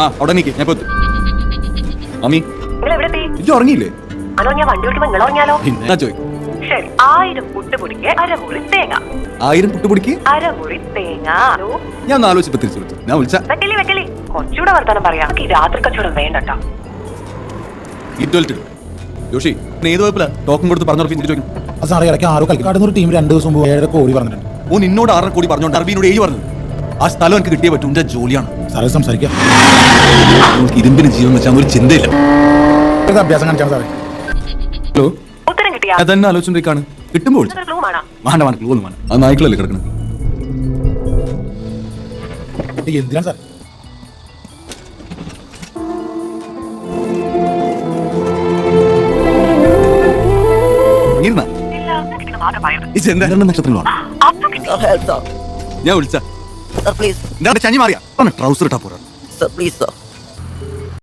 ആ അവിടെ നിൽക്കേ ഞാൻ മമ്മി ഇജ്ജ് ഉറങ്ങിയില്ലേ? പിന്നെ ചോദിക്കും 1000 പുട്ടുപൊടിക്ക് അരമുറി തേങ്ങ. 1000 പുട്ടുപൊടിക്ക് അരമുറി തേങ്ങ. ഞാൻ ഒന്ന് ആലോചിച്ചപ്പോ തിരിച്ചു വിളിച്ചു. ഞാൻ വിളിച്ച വെക്കലി കുറച്ചുകൂടെ വർത്താനം പറയാം. ഈ രാത്രി കച്ചവടം വേണ്ടട്ടോ. ജോഷി ഏത് കുഴപ്പമില്ല ടോക്കൺ കൊടുത്ത് പറഞ്ഞുറപ്പിച്ചിട്ട് ചോദിക്കും. സാറേ ഇടയ്ക്ക് 6 കളിക്കാടുന്ന ടീം 2 ദിവസം മുമ്പ് 7 കോടി പറഞ്ഞിട്ടുണ്ട്. ഓ നിന്നോട് 6 കോടി പറഞ്ഞോണ്ട് അറബിനോട് 7 പറഞ്ഞു. ആ സ്ഥലം എനിക്ക് കിട്ടിയേ പറ്റും. എന്റെ ജോലിയാണ്. സാറേ സംസാരിക്കാം. ഇരുമ്പിന് ജീവൻ വെച്ചാൽ ഒരു ചിന്തയില്ല. അഭ്യാസം കാണിച്ചാണ് സാറേ. ഹലോ ഉത്തരം കിട്ടിയാ അതന്നെ ആലോചിച്ചോണ്ടിരിക്കാണ്. കിട്ടുമ്പോൾ വേണ്ട ക്ലൂ ഒന്നും വേണം. അത് നായ്ക്കളല്ലേ കിടക്കണം. എന്തിനാണ് സാർ? നക്ഷത്രങ്ങളാണ് ഞാൻ വിളിച്ച ചനി മാറിയാ ട്രൗസർ ഇട്ടാ പോരാ.